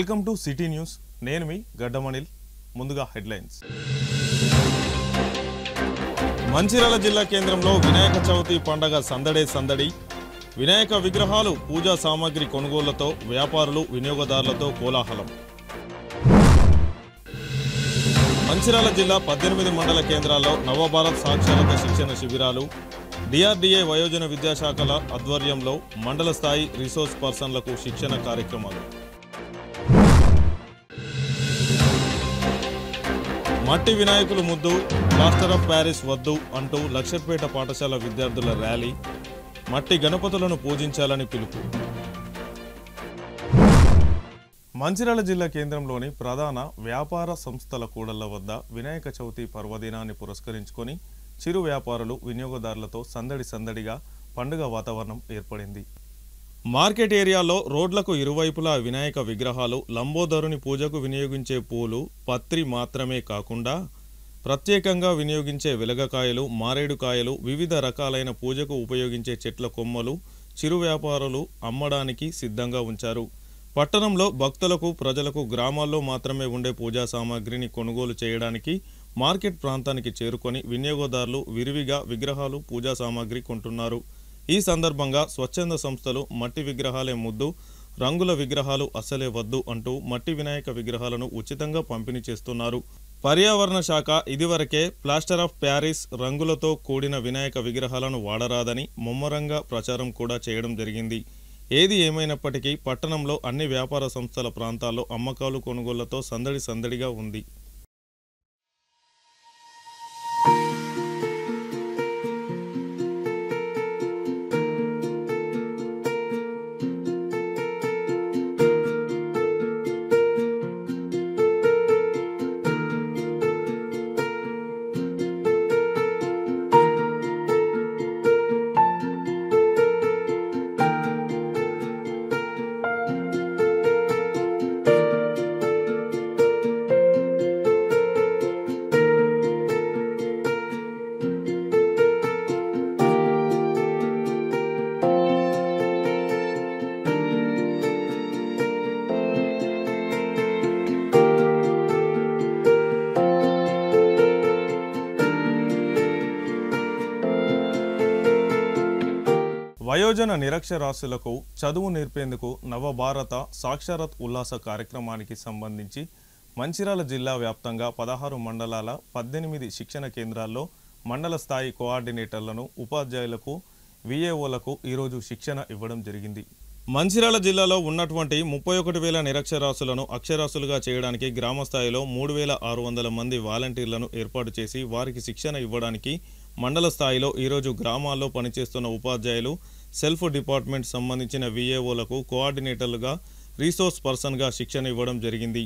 Welcome to city news. నేను మీ గడ్డమణిల్. ముందుగా headlines. Mancherial జిల్లా కేంద్రంలో వినాయక చవితి పండగ సందడి. వినాయక విగ్రహాలు, పూజా సామాగ్రి కొనుగోళ్లతో వ్యాపారులు, వినియోగదారులతో కోలాహలం. మంచిర్యాల జిల్లా 18 మండల కేంద్రాల్లో నవభారత్ సాక్షరత శిక్షణ శిబిరాలు. డిఆర్డీఏ వయోజన విద్యాశాఖల ఆధ్వర్యంలో మండల స్థాయి రిసోర్స్ పర్సన్లకు శిక్షణ కార్యక్రమాలు. మట్టి వినాయకులు ముద్దు, ప్లాస్టర్ ఆఫ్ ప్యారిస్ వద్దు అంటూ లక్షపేట పాఠశాల విద్యార్థుల ర్యాలీ. మట్టి గణపతులను పూజించాలని పిలుపు. మంచిర్యాల జిల్లా కేంద్రంలోని ప్రధాన వ్యాపార సంస్థల కూడళ్ల వద్ద వినాయక చవితి పర్వదినాన్ని పురస్కరించుకొని చిరు వ్యాపారులు, వినియోగదారులతో సందడిగా పండుగ వాతావరణం ఏర్పడింది. మార్కెట్ ఏరియాలో రోడ్లకు ఇరువైపులా వినాయక విగ్రహాలు, లంబోదరుని పూజకు వినియోగించే పూలు, పత్రి మాత్రమే కాకుండా ప్రత్యేకంగా వినియోగించే వెలగకాయలు, మారేడుకాయలు, వివిధ రకాలైన పూజకు ఉపయోగించే చెట్ల కొమ్మలు చిరు వ్యాపారులు అమ్మడానికి సిద్ధంగా ఉంచారు. పట్టణంలో భక్తులకు, ప్రజలకు గ్రామాల్లో మాత్రమే ఉండే పూజా సామాగ్రిని కొనుగోలు చేయడానికి మార్కెట్ ప్రాంతానికి చేరుకొని వినియోగదారులు విరివిగా విగ్రహాలు, పూజా సామాగ్రి కొంటున్నారు. ఈ సందర్భంగా స్వచ్ఛంద సంస్థలు మట్టి విగ్రహాలే ముద్దు, రంగుల విగ్రహాలు అసలే వద్దు అంటూ మట్టి వినాయక విగ్రహాలను ఉచితంగా పంపిణీ చేస్తున్నారు. పర్యావరణ శాఖ ఇదివరకే ప్లాస్టర్ ఆఫ్ ప్యారిస్ రంగులతో కూడిన వినాయక విగ్రహాలను వాడరాదని ముమ్మరంగా ప్రచారం కూడా చేయడం జరిగింది. ఏది ఏమైనప్పటికీ పట్టణంలో అన్ని వ్యాపార సంస్థల ప్రాంతాల్లో అమ్మకాలు, కొనుగోళ్లతో సందడిగా ఉంది. వయోజన నిరక్షరాస్యులకు చదువు నేర్పేందుకు నవభారత సాక్షరత్ ఉల్లాస కార్యక్రమానికి సంబంధించి మంచిర్యాల జిల్లా వ్యాప్తంగా 16 మండలాల 18 శిక్షణ కేంద్రాల్లో మండల స్థాయి కోఆర్డినేటర్లను, ఉపాధ్యాయులకు, విఏఓలకు ఈరోజు శిక్షణ ఇవ్వడం జరిగింది. మంచిర్యాల జిల్లాలో ఉన్నటువంటి 31,000 నిరక్షరాస్యులను అక్షరాస్యులుగా చేయడానికి గ్రామ స్థాయిలో 3,600 మంది వాలంటీర్లను ఏర్పాటు చేసి వారికి శిక్షణ ఇవ్వడానికి మండల స్థాయిలో ఈరోజు గ్రామాల్లో పనిచేస్తున్న ఉపాధ్యాయులు, సెల్ఫ్ డిపార్ట్మెంట్ సంబంధించిన విఏఓలకు కోఆర్డినేటర్లుగా, రీసోర్స్ పర్సన్గా శిక్షణ ఇవ్వడం జరిగింది.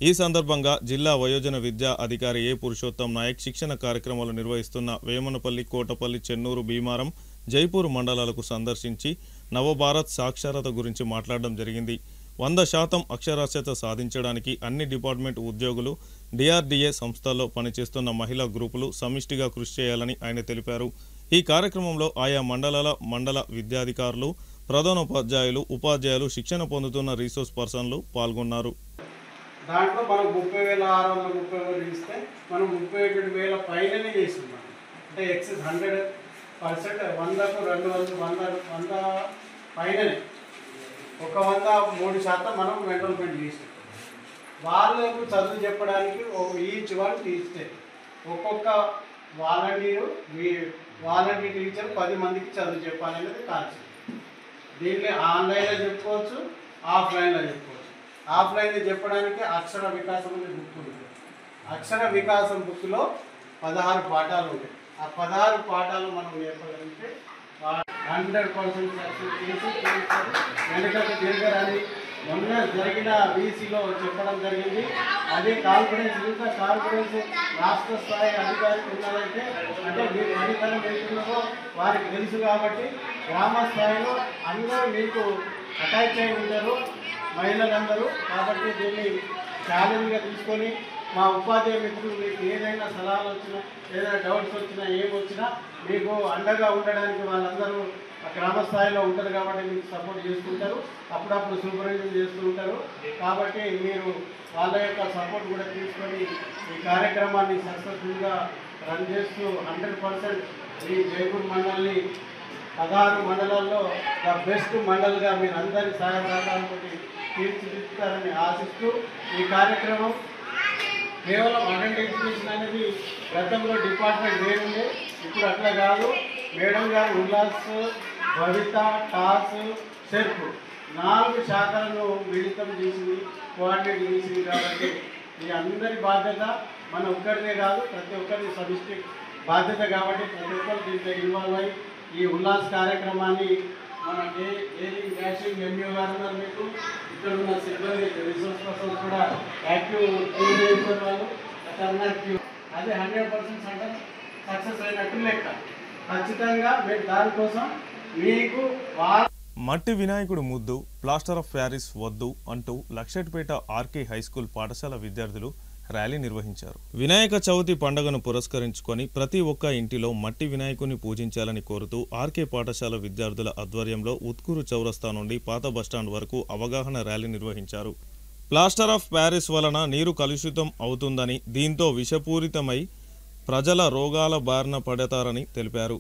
ఈ సందర్భంగా జిల్లా వయోజన విద్యా అధికారి ఏ పురుషోత్తం నాయక్ శిక్షణ కార్యక్రమాలు నిర్వహిస్తున్న వేమనపల్లి, కోటపల్లి, చెన్నూరు, భీమారం, జైపూర్ మండలాలకు సందర్శించి నవభారత్ సాక్షరత గురించి మాట్లాడడం జరిగింది. 100% అక్షరాస్యత సాధించడానికి అన్ని డిపార్ట్మెంట్ ఉద్యోగులు, డిఆర్డీఏ సంస్థల్లో పనిచేస్తున్న మహిళా గ్రూపులు సమిష్టిగా కృషి చేయాలని ఆయన తెలిపారు. ఈ కార్యక్రమంలో ఆయా మండల విద్యాధికారులు, ప్రధానోపాధ్యాయులు, ఉపాధ్యాయులు, శిక్షణ పొందుతున్న రీసోర్స్ పర్సన్లు పాల్గొన్నారు. దాంట్లో మనం 30,630 ఇస్తే మనం 31,000 పైననే చేస్తున్నాం. అంటే ఎక్సెస్ 100%, 100కు 200 పైననే, ఒక 103% మనం ఎన్రోల్మెంట్ చేస్తాం. వాళ్ళకు చదువు చెప్పడానికి ఈచ్ వన్ ఇస్తే ఒక్కొక్క వాలంటీర్ టీచర్ 10 మందికి చదువు చెప్పాలనేది కాన్సెప్ట్. దీంట్లో ఆన్లైన్లో చెప్పుకోవచ్చు, ఆఫ్లైన్లో చెప్పుకోవచ్చు. ఆఫ్లైన్లో చెప్పడానికి అక్షర వికాసం అనే బుక్ ఉంటుంది. అక్షర వికాసం బుక్లో 16 పాఠాలు ఉంటాయి. ఆ 16 పాఠాలు మనం నేర్పగలిగితే 100% సక్సెస్ చేసి వెనకకు తిరగరని మొన్న జరిగిన వీసీలో చెప్పడం జరిగింది. అదే కాన్ఫిడెన్స్, ఇంత కాన్ఫిడెన్స్ రాష్ట్ర స్థాయి అధికారికి ఉన్నదంటే అంటే మీరు పనితనం వెళ్తున్నారో వారికి తెలుసు. కాబట్టి గ్రామ స్థాయిలో అందరూ మీకు అటాచ్ అయి ఉంటారు, మహిళలందరూ. కాబట్టి దీన్ని ఛాలెంజ్గా తీసుకొని మా ఉపాధ్యాయ మిత్రులు మీకు ఏదైనా సలహాలు వచ్చినా, ఏదైనా డౌట్స్ వచ్చినా, ఏమొచ్చినా మీకు అండగా ఉండడానికి వాళ్ళందరూ గ్రామ స్థాయిలో ఉంటుంది కాబట్టి మీకు సపోర్ట్ చేస్తుంటారు, అప్పుడప్పుడు సూపర్వైజన్ చేస్తూ ఉంటారు. కాబట్టి మీరు వాళ్ళ యొక్క సపోర్ట్ కూడా తీసుకొని ఈ కార్యక్రమాన్ని సక్సెస్ఫుల్గా రన్ చేస్తూ 100% ఈ జైపూర్ మండలిని 16 మండలాల్లో ద బెస్ట్ మండల్గా మీరు అందరి సహాయ సహకారంతో తీర్చిదిద్దుతారని ఆశిస్తూ ఈ కార్యక్రమం కేవలం అడల్ట్ ఎడ్యుకేషన్ అనేది గతంలో డిపార్ట్మెంట్ వేరుండే, ఇప్పుడు అట్లా కాదు. మేడం గారు ఉల్లాస్, భవిత, టాస్, సెర్ఫ్ 4 శాఖలను మిళితం చేసింది, కోఆర్డినేట్ చేసింది. కాబట్టి ఈ అందరి బాధ్యత మన ఒక్కరిదే కాదు, ప్రతి ఒక్కరి సమిష్టి బాధ్యత. కాబట్టి ప్రతి ఒక్కరు దీంట్లో ఇన్వాల్వ్ అయ్యి ఈ ఉల్లాస్ కార్యక్రమాన్ని మన డైలీ డాషింగ్ ఎంఈఓ గారు ఉన్నారు, మీకు ఇక్కడ ఉన్న సిబ్బంది రిసోర్స్ పర్సన్స్ కూడా యాక్టివ్ వాళ్ళు అదే 100% సక్సెస్ అయినట్టు లెక్క. ఖచ్చితంగా మీరు దానికోసం మీకు మట్టి వినాయకుడు ముద్దు, ప్లాస్టర్ ఆఫ్ ప్యారిస్ వద్దు అంటూ లక్షట్పేట ఆర్కే హైస్కూల్ పాఠశాల విద్యార్థులు ర్యాలీ నిర్వహించారు. వినాయక చవితి పండుగను పురస్కరించుకొని ప్రతి ఒక్క ఇంటిలో మట్టి వినాయకుని పూజించాలని కోరుతూ ఆర్కే పాఠశాల విద్యార్థుల ఆధ్వర్యంలో ఉత్కూరు చౌరస్తా నుండి పాత బస్టాండ్ వరకు అవగాహన ర్యాలీ నిర్వహించారు. ప్లాస్టర్ ఆఫ్ ప్యారిస్ వలన నీరు కలుషితం అవుతుందని, దీంతో విషపూరితమై ప్రజల రోగాల బారిన పడతారని తెలిపారు.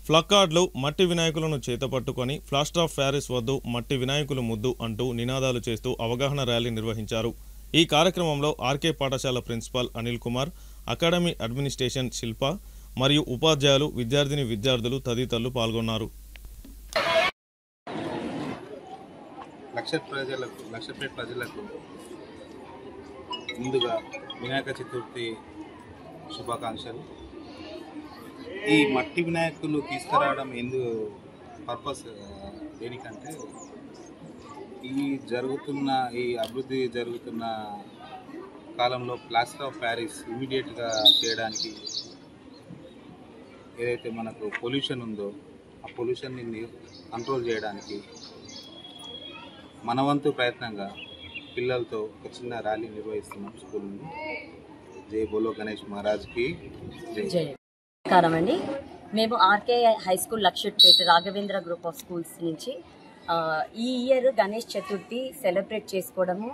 ప్లకార్డులు మట్టి వినాయకులను చేతపట్టుకొని ప్లాస్టర్ ఆఫ్ ప్యారిస్ వద్దు, మట్టి వినాయకులు ముద్దు అంటూ నినాదాలు చేస్తూ అవగాహన ర్యాలీ నిర్వహించారు. ఈ కార్యక్రమంలో ఆర్కే పాఠశాల principal Anil Kumar, academy administration Shilpa మరియు ఉపాధ్యాయులు, విద్యార్థులు తదితరులు పాల్గొన్నారు. లక్షపేట ప్రజలకు ముందుగా వినాయక చతుర్థి శుభాకాంక్షలు. ఈ మట్టి వినాయకులు తీసుకురావడం పర్పస్ దేనికంటే ఈ అభివృద్ధి జరుగుతున్న కాలంలో ప్లాస్టర్ ఆఫ్ ప్యారిస్ ఇమీడియట్గా చేయడానికి, ఏదైతే మనకు పొల్యూషన్ ఉందో ఆ పొల్యూషన్ని కంట్రోల్ చేయడానికి మనవంతు ప్రయత్నంగా పిల్లలతో ఒక చిన్న ర్యాలీ నిర్వహిస్తున్నాం స్కూల్ నుండి. జై బోలో గణేష్ మహారాజ్కి జై. నమస్కారం అండి. మేము RK high school Luxettipet Raghavendra group of schools నుంచి ఈ ఇయర్ గణేష్ చతుర్థి సెలబ్రేట్ చేసుకోవడము,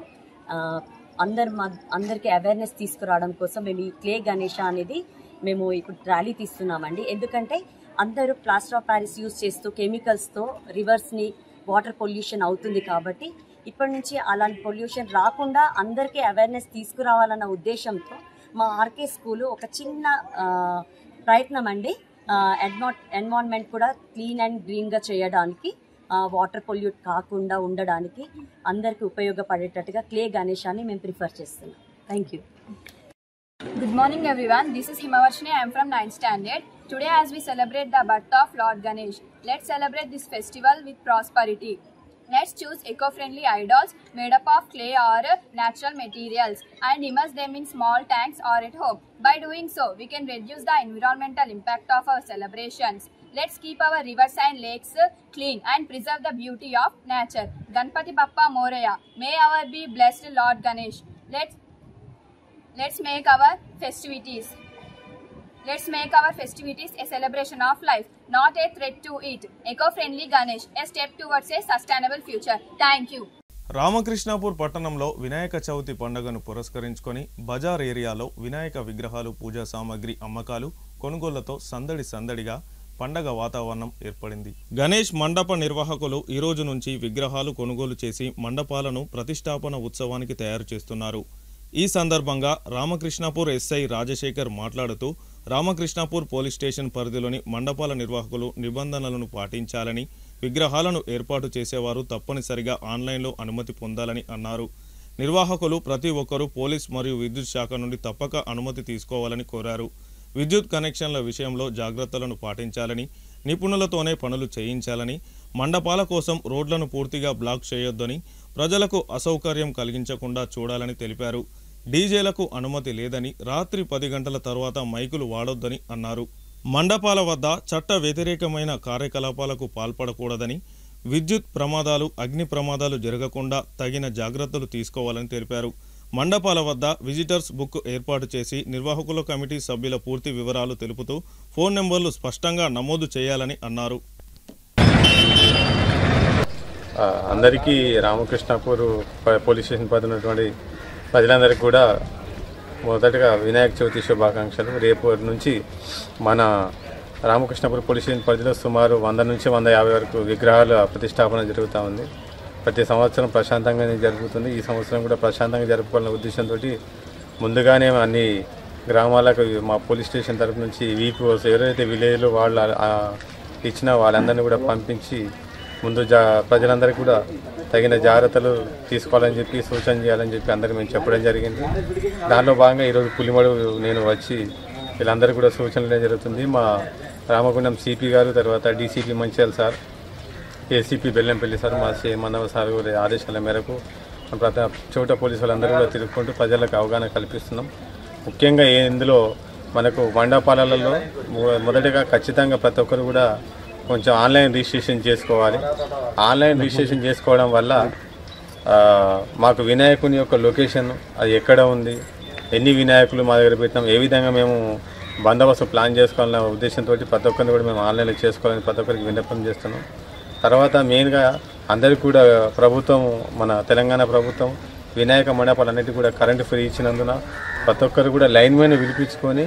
అందరికీ అవేర్నెస్ తీసుకురావడం కోసం మేము ఈ క్లే గణేష అనేది మేము ఇప్పుడు ర్యాలీ తీస్తున్నామండి. ఎందుకంటే అందరూ ప్లాస్టర్ ఆఫ్ ప్యారిస్ యూజ్ చేస్తూ కెమికల్స్తో రివర్స్ని వాటర్ పొల్యూషన్ అవుతుంది. కాబట్టి ఇప్పటి నుంచి అలాంటి పొల్యూషన్ రాకుండా అందరికీ అవేర్నెస్ తీసుకురావాలన్న ఉద్దేశంతో మా ఆర్కే స్కూలు ఒక చిన్న ప్రయత్నం అండి. ఎన్విరాన్మెంట్ కూడా క్లీన్ అండ్ గ్రీన్గా చేయడానికి, వాటర్ పొల్యూట్ కాకుండా ఉండడానికి అందరికీ ఉపయోగపడేటట్టుగా క్లే గణేశాన్ని మేము ప్రిఫర్ చేస్తున్నాం. Thank you. Good morning everyone, this is Himavarshini. I am from 9th standard. Today as we celebrate the birth of Lord Ganesh, let's celebrate this festival with prosperity. Let's choose eco-friendly idols made up of clay or natural materials and immerse them in small tanks or at home. By doing so, we can reduce the environmental impact of our celebrations. Let's keep our rivers and lakes clean and preserve the beauty of nature. Ganpati Bappa Moreya, may our be blessed Lord Ganesh. Let's make our festivities a celebration of life, not a threat to it. Eco-friendly Ganesh, a step towards a sustainable future. Thank you. Ramakrishnapur పట్టణంలో వినాయక చవితి పండుగను పురస్కరించుకొని బజార్ ఏరియాలో వినాయక విగ్రహాలు, పూజా సామాగ్రి అమ్మకాలు, కొనుగోళ్లతో సందడిగా పండగ వాతావరణం ఏర్పడింది. గణేష్ మండప నిర్వాహకులు ఈ రోజు నుంచి విగ్రహాలు కొనుగోలు చేసి మండపాలను ప్రతిష్టాపన ఉత్సవానికి తయారు చేస్తున్నారు. ఈ సందర్భంగా రామకృష్ణాపూర్ ఎస్ఐ రాజశేఖర్ మాట్లాడుతూ రామకృష్ణాపూర్ పోలీస్ స్టేషన్ పరిధిలోని మండపాల నిర్వాహకులు నిబంధనలను పాటించాలని, విగ్రహాలను ఏర్పాటు చేసేవారు తప్పనిసరిగా ఆన్లైన్లో అనుమతి పొందాలని అన్నారు. నిర్వాహకులు ప్రతి ఒక్కరూ పోలీస్ మరియు విద్యుత్ శాఖ నుండి తప్పక అనుమతి తీసుకోవాలని కోరారు. విద్యుత్ కనెక్షన్ల విషయంలో జాగ్రత్తలను పాటించాలని, నిపుణులతోనే పనులు చేయించాలని, మండపాల కోసం రోడ్లను పూర్తిగా బ్లాక్ చేయొద్దని, ప్రజలకు అసౌకర్యం కలిగించకుండా చూడాలని తెలిపారు. డీజేలకు అనుమతి లేదని, రాత్రి 10 గంటల తర్వాత మైకులు వాడొద్దని అన్నారు. మండపాల వద్ద చట్ట వ్యతిరేకమైన కార్యకలాపాలకు పాల్పడకూడదని, విద్యుత్ ప్రమాదాలు, అగ్ని ప్రమాదాలు జరగకుండా తగిన జాగ్రత్తలు తీసుకోవాలని తెలిపారు. మండపాల వద్ద విజిటర్స్ బుక్ ఏర్పాటు చేసి నిర్వాహకుల కమిటీ సభ్యుల పూర్తి వివరాలు తెలుపుతూ ఫోన్ నెంబర్లు స్పష్టంగా నమోదు చేయాలని అన్నారు. అందరికీ రామకృష్ణాపూర్ పోలీస్ స్టేషన్ పరిధిలో ఉన్నటువంటి ప్రజలందరికీ కూడా మొదటగా వినాయక చవితి శుభాకాంక్షలు. రేపు నుంచి మన రామకృష్ణాపూర్ పోలీస్ స్టేషన్ పరిధిలో సుమారు 100 నుంచి 150 వరకు విగ్రహాల ప్రతిష్టాపన జరుగుతూ ఉంది. ప్రతి సంవత్సరం ప్రశాంతంగానే జరుగుతుంది. ఈ సంవత్సరం కూడా ప్రశాంతంగా జరుపుకోవాలనే ఉద్దేశంతో ముందుగానే అన్ని గ్రామాలకు మా పోలీస్ స్టేషన్ తరపు నుంచి వీపీఓస్ ఎవరైతే విలేజ్లో వాళ్ళు ఇచ్చినా వాళ్ళందరినీ కూడా పంపించి ముందు ప్రజలందరికీ కూడా తగిన జాగ్రత్తలు తీసుకోవాలని చెప్పి సూచన చేయాలని చెప్పి అందరికీ మేము చెప్పడం జరిగింది. దానిలో భాగంగా ఈరోజు పులిమడు నేను వచ్చి వీళ్ళందరూ కూడా సూచనలు జరుగుతుంది. మా రామగుండం సిపి గారు, తర్వాత DCP Mancherial sir, ACP Bellampalli sir, మా మనవ సార్ ఆదేశాల మేరకు ప్రతి చోట పోలీసు వాళ్ళందరూ కూడా తిరుగుకుంటూ ప్రజలకు అవగాహన కల్పిస్తున్నాం. ముఖ్యంగా ఇందులో మనకు మండపాలలో మొదటగా ఖచ్చితంగా ప్రతి ఒక్కరు కూడా కొంచెం ఆన్లైన్ రిజిస్ట్రేషన్ చేసుకోవాలి. ఆన్లైన్ రిజిస్ట్రేషన్ చేసుకోవడం వల్ల మాకు వినాయకుని యొక్క లొకేషన్ అది ఎక్కడ ఉంది, ఎన్ని వినాయకులు మా దగ్గర పెట్టినాం, ఏ విధంగా మేము బందోబస్తు ప్లాన్ చేసుకోవాలన్న ఉద్దేశంతో ప్రతి ఒక్కరిని కూడా మేము ఆన్లైన్లో చేసుకోవాలని ప్రతి ఒక్కరికి విన్నపం చేస్తున్నాం. తర్వాత మెయిన్గా అందరికీ కూడా ప్రభుత్వం, మన తెలంగాణ ప్రభుత్వం వినాయక మండపాలన్నిటి కూడా కరెంటు ఫ్రీ ఇచ్చినందున ప్రతి ఒక్కరు కూడా లైన్మెన్ పిలిపించుకొని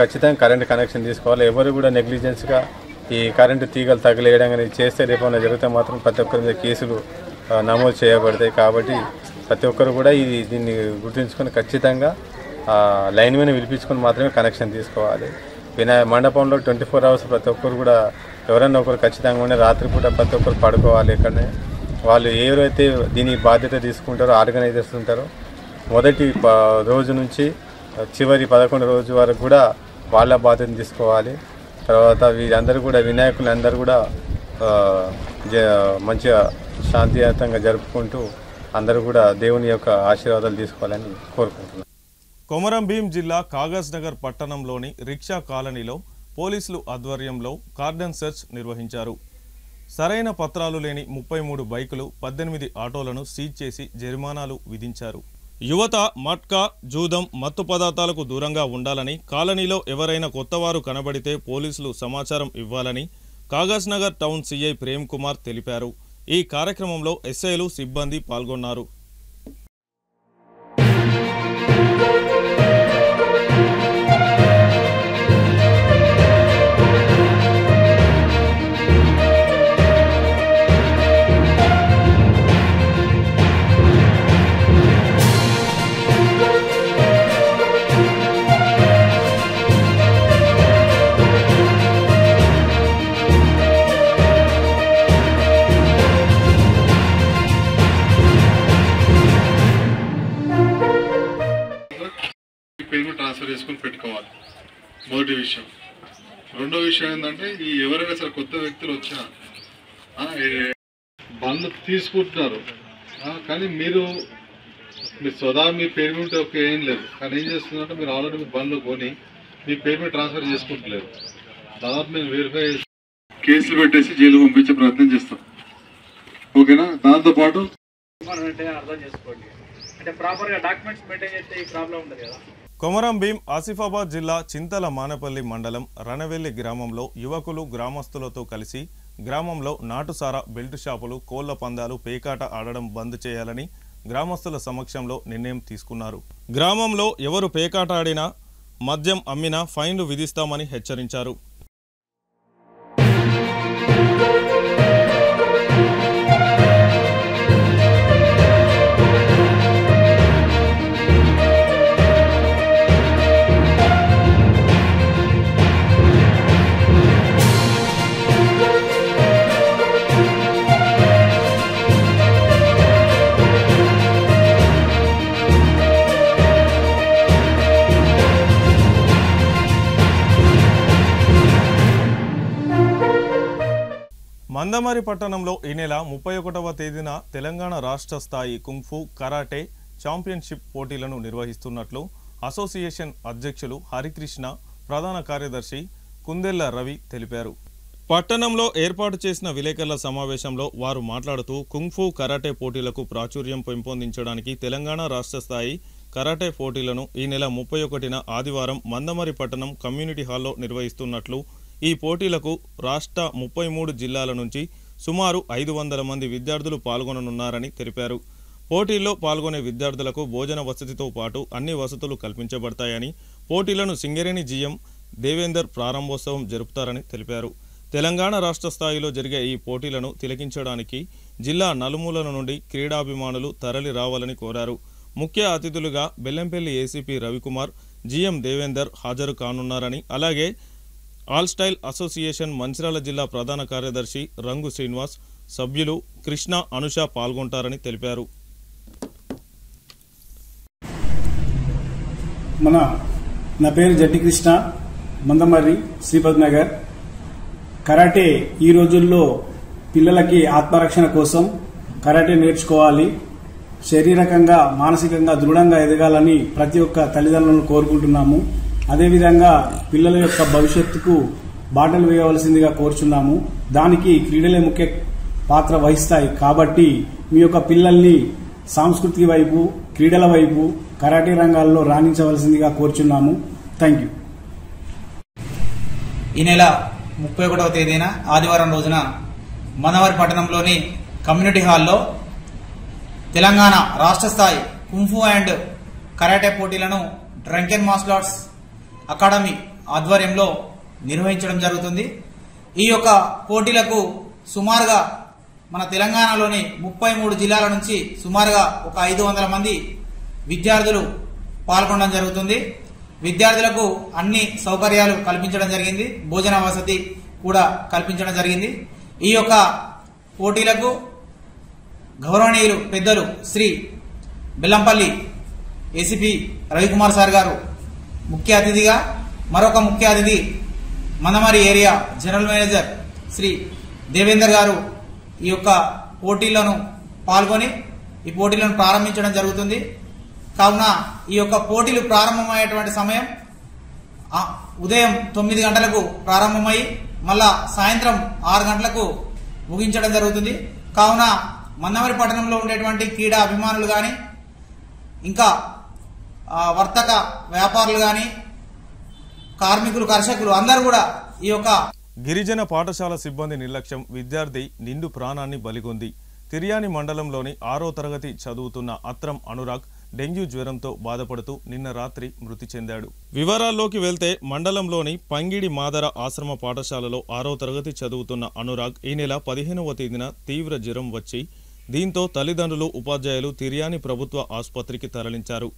ఖచ్చితంగా కరెంటు కనెక్షన్ తీసుకోవాలి. ఎవరు కూడా నెగ్లిజెన్స్గా ఈ కరెంటు తీగలు తగిలేయడం అనేది చేస్తే రేపైనా జరిగితే మాత్రం ప్రతి ఒక్కరి మీద కేసులు నమోదు చేయబడతాయి. కాబట్టి ప్రతి ఒక్కరు కూడా దీన్ని గుర్తుంచుకొని ఖచ్చితంగా లైన్మెన్ పిలిపించుకొని మాత్రమే కనెక్షన్ తీసుకోవాలి. మండపంలో 24 hours ప్రతి ఒక్కరు కూడా ఎవరైనా ఒకరు ఖచ్చితంగా ఉండే రాత్రిపూట ప్రతి ఒక్కరు పడుకోవాలి. ఇక్కడనే వాళ్ళు ఎవరైతే దీని బాధ్యత తీసుకుంటారో ఆర్గనైజర్స్ ఉంటారో మొదటి రోజు నుంచి చివరి 11 రోజు వరకు కూడా వాళ్ళ బాధ్యతను తీసుకోవాలి. తర్వాత వీళ్ళందరూ కూడా వినాయకులందరూ కూడా మంచిగా శాంతియుతంగా జరుపుకుంటూ అందరూ కూడా దేవుని యొక్క ఆశీర్వాదాలు తీసుకోవాలని కోరుకుంటున్నాను. కొమరం భీం జిల్లా కాగజ్ నగర్ పట్టణంలోని రిక్షా కాలనీలో పోలీసులు ఆధ్వర్యంలో కార్డన్ సెర్చ్ నిర్వహించారు. సరైన పత్రాలు లేని 33 బైకులు, 18 ఆటోలను సీజ్ చేసి జరిమానాలు విధించారు. యువత మట్కా, జూదం, మత్తు పదార్థాలకు దూరంగా ఉండాలని, కాలనీలో ఎవరైనా కొత్తవారు కనబడితే పోలీసులు సమాచారం ఇవ్వాలని కాగజ్ నగర్ టౌన్ సిఐ ప్రేమ్ కుమార్ తెలిపారు. ఈ కార్యక్రమంలో ఎస్ఐలు, సిబ్బంది పాల్గొన్నారు. పేమెంట్ ట్రాన్స్ఫర్ చేసుకొని పెట్టుకోవాలి. మొదటి విషయం. రెండో విషయం ఏంటంటే ఈ ఎవరైనా సరే కొత్త వ్యక్తులు వచ్చినా బండ్లు తీసుకుంటున్నారు, కానీ మీరు స్వదా మీ పేమెంట్ ఒక ఏం లేదు, కానీ ఏం చేస్తున్నారంటే మీరు ఆల్రెడీ మీ బండ్లు కొని మీ పేమెంట్ ట్రాన్స్ఫర్ చేసుకుంటలేదు. దాదాపు మేము వెరిఫై చేసి కేసులు పెట్టేసి జైలు పంపించే ప్రయత్నం చేస్తాం. ఓకేనా? దాంతోపాటు అర్థం చేసుకోండి, అంటే ప్రాపర్గా డాక్యుమెంట్స్ మెయింటైన్ చేస్తే ఈ ప్రాబ్లం ఉండదు కదా. కొమరం భీం ఆసిఫాబాద్ జిల్లా చింతల మానపల్లి మండలం రణవెల్లి గ్రామంలో యువకులు గ్రామస్తులతో కలిసి గ్రామంలో నాటుసారా, బెల్ట్ షాపులు, కోళ్ల పందాలు, పేకాట ఆడడం బంద్ చేయాలని గ్రామస్తుల సమక్షంలో నిర్ణయం తీసుకున్నారు. గ్రామంలో ఎవరు పేకాట ఆడినా, మద్యం అమ్మినా ఫైన్లు విధిస్తామని హెచ్చరించారు. మందమరి పట్టణంలో ఈ నెల 31వ తేదీన తెలంగాణ రాష్ట్ర స్థాయి కుంగ్ఫు కరాటే ఛాంపియన్షిప్ పోటీలను నిర్వహిస్తున్నట్లు అసోసియేషన్ అధ్యక్షులు హరికృష్ణ, ప్రధాన కార్యదర్శి కుందెళ్ల రవి తెలిపారు. పట్టణంలో ఏర్పాటు చేసిన విలేకరుల సమావేశంలో వారు మాట్లాడుతూ కుంగ్ఫు కరాటే పోటీలకు ప్రాచుర్యం పెంపొందించడానికి తెలంగాణ రాష్ట్ర స్థాయి కరాటే పోటీలను ఈ నెల 31న ఆదివారం మందమరి పట్టణం కమ్యూనిటీ హాల్లో నిర్వహిస్తున్నట్లు, ఈ పోటీలకు రాష్ట్ర 33 జిల్లాల నుంచి సుమారు 500 మంది విద్యార్థులు పాల్గొననున్నారని తెలిపారు. పోటీల్లో పాల్గొనే విద్యార్థులకు భోజన వసతితో పాటు అన్ని వసతులు కల్పించబడతాయని, పోటీలను సింగరేణి జీఎం దేవేందర్ ప్రారంభోత్సవం జరుపుతారని తెలిపారు. తెలంగాణ రాష్ట్ర స్థాయిలో జరిగే ఈ పోటీలను తిలకించడానికి జిల్లా నలుమూలల నుండి క్రీడాభిమానులు తరలి రావాలని కోరారు. ముఖ్య అతిథులుగా బెల్లంపల్లి ఏసీపీ రవికుమార్, జీఎం దేవేందర్ హాజరు కానున్నారని, అలాగే ఆల్ స్టైల్ అసోసియేషన్ మంచిర్యాల జిల్లా ప్రధాన కార్యదర్శి రంగు శ్రీనివాస్, సభ్యులు కృష్ణ, అనుష పాల్గొంటారని తెలిపారు. నా పేరు జడ్డి కృష్ణ, మందమర్రి, శ్రీపద్ నగర్. కరాటే ఈ రోజుల్లో పిల్లలకి ఆత్మరక్షణ కోసం కరాటే నేర్చుకోవాలి, శారీరకంగా మానసికంగా దృఢంగా ఎదగాలని ప్రతి ఒక్క తల్లిదండ్రులను కోరుకుంటున్నాము. అదేవిధంగా పిల్లల యొక్క భవిష్యత్తుకు బాటలు వేయవలసిందిగా కోరుచున్నాము. దానికి క్రీడలే ముఖ్య పాత్ర వహిస్తాయి. కాబట్టి మీ యొక్క పిల్లల్ని సాంస్కృతిక వైపు, క్రీడల వైపు, కరాటే రంగాల్లో రాణించవలసిందిగా కోరుచున్నాము. Thank you. ఈ నెల 31వ తేదీన ఆదివారం రోజున మనవరి పట్టణంలోని కమ్యూనిటీ హాల్లో తెలంగాణ రాష్ట్ర స్థాయి కుంఫు అండ్ కరాటే పోటీలను డ్రంకెన్ మార్షల్ ఆర్ట్స్ అకాడమీ ఆధ్వర్యంలో నిర్వహించడం జరుగుతుంది. ఈ యొక్క పోటీలకు సుమారుగా మన తెలంగాణలోని 33 జిల్లాల నుంచి సుమారుగా ఒక 500 మంది విద్యార్థులు పాల్గొనడం జరుగుతుంది. విద్యార్థులకు అన్ని సౌకర్యాలు కల్పించడం జరిగింది, భోజన వసతి కూడా కల్పించడం జరిగింది. ఈ యొక్క పోటీలకు గౌరవనీయులు పెద్దలు శ్రీ బెల్లంపల్లి ఏసీపీ రవికుమార్ సార్ గారు ముఖ్య అతిథిగా, మరొక ముఖ్య అతిథి Mandamarri area general manager Shri Devender గారు ఈ యొక్క పోటీలను పాల్గొని ఈ పోటీలను ప్రారంభించడం జరుగుతుంది. కావున ఈ యొక్క పోటీలు ప్రారంభమయ్యేటువంటి సమయం ఉదయం 9 గంటలకు ప్రారంభమై మళ్ళా సాయంత్రం 6 గంటలకు ముగించడం జరుగుతుంది. కావున మందమరి పట్టణంలో ఉండేటువంటి క్రీడా అభిమానులు కానీ, ఇంకా వర్తక వ్యాపారులు కానీ, కార్మికులు, కర్షకులు అందరూ కూడా ఈ యొక్క గిరిజన పాఠశాల సిబ్బంది నిర్లక్ష్యం విద్యార్థి నిండు ప్రాణాన్ని బలిగొంది. తిర్యాని మండలంలోని 6వ తరగతి చదువుతున్న అత్రం అనురాగ్ డెంగ్యూ జ్వరంతో బాధపడుతూ నిన్న రాత్రి మృతి చెందాడు. వివరాల్లోకి వెళ్తే మండలంలోని పంగిడి మాదర ఆశ్రమ పాఠశాలలో 6వ తరగతి చదువుతున్న అనురాగ్ ఈ నెల 15వ తేదీన తీవ్ర జ్వరం వచ్చి దీంతో తల్లిదండ్రులు, ఉపాధ్యాయులు తిర్యాని ప్రభుత్వ ఆసుపత్రికి తరలించారు.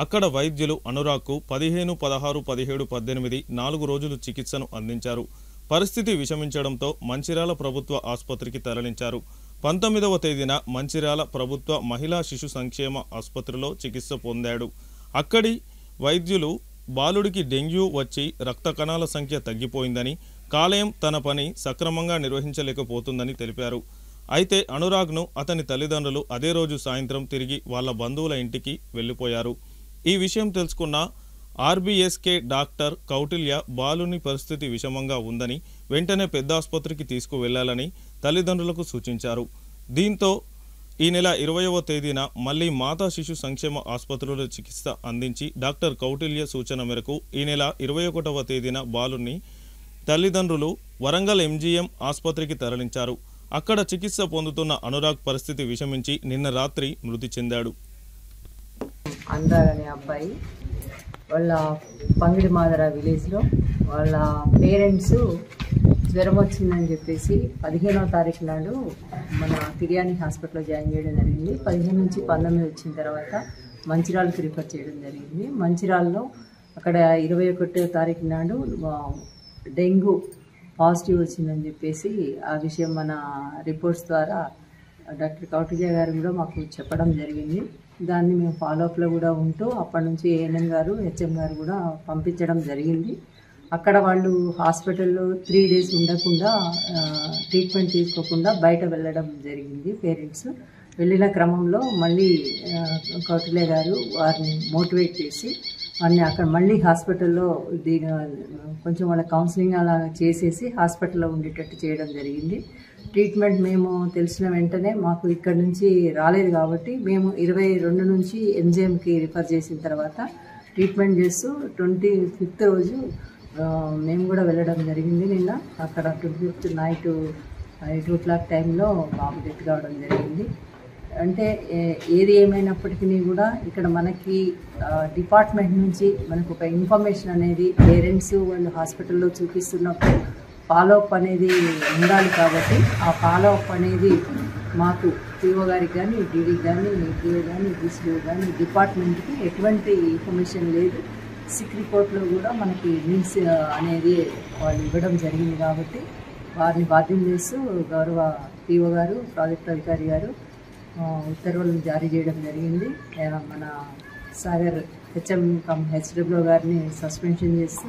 అక్కడ వైద్యులు అనురాగ్కు 15, 16, 17, 18 4 రోజులు చికిత్సను అందించారు. పరిస్థితి విషమించడంతో మంచిర్యాల ప్రభుత్వ ఆసుపత్రికి తరలించారు. 19వ తేదీన మంచిర్యాల ప్రభుత్వ మహిళా శిశు సంక్షేమ ఆసుపత్రిలో చికిత్స పొందాడు. అక్కడి వైద్యులు బాలుడికి డెంగ్యూ వచ్చి రక్త కణాల సంఖ్య తగ్గిపోయిందని, కాలేయం తన పని సక్రమంగా నిర్వహించలేకపోతుందని తెలిపారు. అయితే అనురాగ్ను అతని తల్లిదండ్రులు అదే రోజు సాయంత్రం తిరిగి వాళ్ళ బంధువుల ఇంటికి వెళ్లిపోయారు. ఈ విషయం తెలుసుకున్న ఆర్బీఎస్కే డాక్టర్ కౌటిల్య బాలుని పరిస్థితి విషమంగా ఉందని వెంటనే పెద్ద ఆసుపత్రికి తీసుకువెళ్లాలని తల్లిదండ్రులకు సూచించారు. దీంతో ఈ నెల 20వ తేదీన మళ్లీ మాతా శిశు సంక్షేమ ఆసుపత్రిలో చికిత్స అందించి డాక్టర్ కౌటిల్య సూచన మేరకు ఈ నెల 21వ తేదీన బాలుని తల్లిదండ్రులు వరంగల్ ఎంజీఎం ఆసుపత్రికి తరలించారు. అక్కడ చికిత్స పొందుతున్న అనురాగ్ పరిస్థితి విషమించి నిన్న రాత్రి మృతి చెందాడు. అనురాగ్ అనే అబ్బాయి వాళ్ళ పంగిడి మాదర విలేజ్లో వాళ్ళ పేరెంట్స్ జ్వరం వచ్చిందని చెప్పేసి 15వ తారీఖు నాడు మన తిర్యాని హాస్పిటల్లో జాయిన్ చేయడం జరిగింది. 15 నుంచి 19 వచ్చిన తర్వాత మంచిర్యాలకు రిఫర్ చేయడం జరిగింది. మంచిర్యాలలో అక్కడ 21వ తారీఖు నాడు డెంగ్యూ పాజిటివ్ వచ్చిందని చెప్పేసి ఆ విషయం మన రిపోర్ట్స్ ద్వారా డాక్టర్ కౌటిల్య గారు కూడా మాకు చెప్పడం జరిగింది. దాన్ని మేము ఫాలోఅప్లో కూడా ఉంటూ అప్పటి నుంచి ఏఎన్ఎం గారు, హెచ్ఎం గారు కూడా పంపించడం జరిగింది. అక్కడ వాళ్ళు హాస్పిటల్లో 3 డేస్ ఉండకుండా ట్రీట్మెంట్ తీసుకోకుండా బయట వెళ్ళడం జరిగింది. పేరెంట్స్ వెళ్ళిన క్రమంలో మళ్ళీ కౌటిల్య గారు వారిని మోటివేట్ చేసి వారిని అక్కడ మళ్ళీ హాస్పిటల్లో కొంచెం వాళ్ళ కౌన్సిలింగ్ అలా చేసేసి హాస్పిటల్లో ఉండేటట్టు చేయడం జరిగింది. ట్రీట్మెంంట్ మేము తెలిసిన వెంటనే మాకు ఇక్కడ నుంచి రాలేదు కాబట్టి మేము 22 నుంచి ఎంజిఎంకి రిఫర్ చేసిన తర్వాత ట్రీట్మెంట్ చేస్తూ 25th రోజు మేము కూడా వెళ్ళడం జరిగింది. నిన్న అక్కడ 25th నైట్ 2 టైంలో బాబు డెత్ కావడం జరిగింది. అంటే ఏది ఏమైనప్పటికీ కూడా ఇక్కడ మనకి డిపార్ట్మెంట్ నుంచి మనకు ఒక ఇన్ఫర్మేషన్ అనేది పేరెంట్స్ వాళ్ళు హాస్పిటల్లో చూపిస్తున్నప్పుడు ఫాలోఅప్ అనేది ఉండాలి. కాబట్టి ఆ ఫాలోఅప్ అనేది మాకు పిఓ గారికి కానీ, డీడీకి కానీ, పిఓ కానీ, డిసిఓ కానీ డిపార్ట్మెంట్కి ఎటువంటి ఇన్ఫర్మేషన్ లేదు. సిక్ రిపోర్ట్లో కూడా మనకి మీన్స్ అనేది వాళ్ళు ఇవ్వడం జరిగింది. కాబట్టి వారిని బాధ్యం చేస్తూ గౌరవ పిఓ గారు, ప్రాజెక్ట్ అధికారి గారు ఉత్తర్వులను జారీ చేయడం జరిగింది. మన సాగర్ హెచ్ఎం హెచ్డబ్ల్యూ గారిని సస్పెన్షన్ చేస్తూ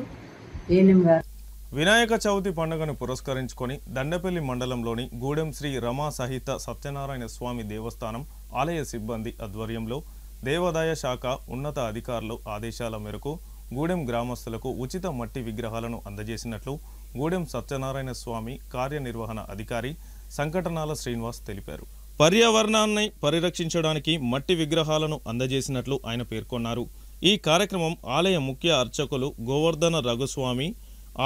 ఏఎన్ఎం గారు. వినాయక చవితి పండుగను పురస్కరించుకొని దండపల్లి మండలంలోని గూడెం శ్రీ రమా సహిత సత్యనారాయణ స్వామి దేవస్థానం ఆలయ సిబ్బంది ఆధ్వర్యంలో దేవాదాయ శాఖ ఉన్నత అధికారులు ఆదేశాల మేరకు గూడెం గ్రామస్తులకు ఉచిత మట్టి విగ్రహాలను అందజేసినట్లు గూడెం సత్యనారాయణ స్వామి కార్యనిర్వహణ అధికారి సంకటనాల శ్రీనివాస్ తెలిపారు. పర్యావరణాన్ని పరిరక్షించడానికి మట్టి విగ్రహాలను అందజేసినట్లు ఆయన పేర్కొన్నారు. ఈ కార్యక్రమం ఆలయ ముఖ్య అర్చకులు గోవర్ధన రఘుస్వామి,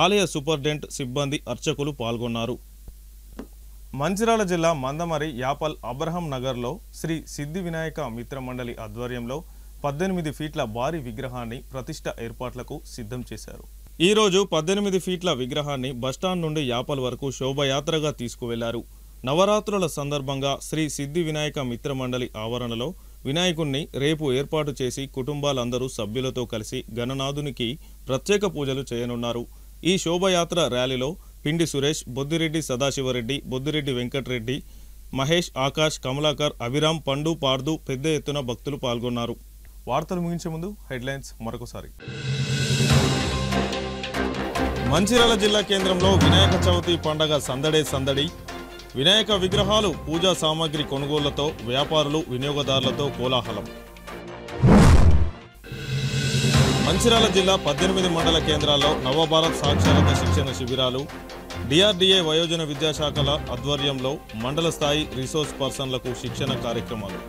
ఆలయ సూపరింటెండెంట్ సిబ్బంది అర్చకులు పాల్గొన్నారు. మంచిర్యాల జిల్లా మందమరి యాపల్ అబ్రహం నగర్లో శ్రీ సిద్ధి వినాయక మిత్రమండలి ఆధ్వర్యంలో 18 ఫీట్ల భారీ విగ్రహాన్ని ప్రతిష్ట ఏర్పాట్లకు సిద్ధం చేశారు. ఈరోజు 18 ఫీట్ల విగ్రహాన్ని బస్టాండ్ నుండి యాపల్ వరకు శోభయాత్రగా తీసుకువెళ్లారు. నవరాత్రుల సందర్భంగా శ్రీ సిద్ధి వినాయక మిత్రమండలి ఆవరణలో వినాయకుణ్ణి రేపు ఏర్పాటు చేసి కుటుంబాలందరూ సభ్యులతో కలిసి గణనాథునికి ప్రత్యేక పూజలు చేయనున్నారు. ఈ శోభయాత్ర ర్యాలీలో పిండి సురేష్, బొద్దిరెడ్డి సదాశివరెడ్డి, బొద్దిరెడ్డి వెంకటరెడ్డి, మహేష్, ఆకాష్, కమలాకర్, అభిరామ్, పండు, పార్దు పెద్ద ఎత్తున భక్తులు పాల్గొన్నారు. వార్తలు ముగించే ముందు హెడ్లైన్స్ మరొకసారి. మంచిర్యాల జిల్లా కేంద్రంలో వినాయక చవితి పండగ సందడే సందడి. వినాయక విగ్రహాలు, పూజా సామాగ్రి కొనుగోళ్లతో వ్యాపారులు, వినియోగదారులతో కోలాహలం. మంచిర్యాల జిల్లా 18 మండల కేంద్రాల్లో నవభారత్ సాక్షరత శిక్షణ శిబిరాలు. డిఆర్డీఏ వయోజన విద్యాశాఖల ఆధ్వర్యంలో మండల స్థాయి రిసోర్స్ పర్సన్లకు శిక్షణ కార్యక్రమాలు.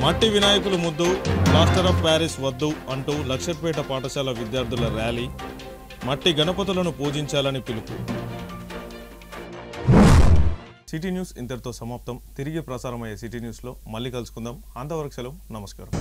మట్టి వినాయకులు ముద్దు, ప్లాస్టర్ ఆఫ్ ప్యారిస్ వద్దు అంటూ లక్షపేట పాఠశాల విద్యార్థుల ర్యాలీ. మట్టి గణపతులను పూజించాలని పిలుపు. సిటీ న్యూస్ ఇంతటితో సమాప్తం. తిరిగి ప్రసారమయ్యే సిటీ న్యూస్లో మళ్ళీ కలుసుకుందాం. అంతవరకు సెలవు. నమస్కారం.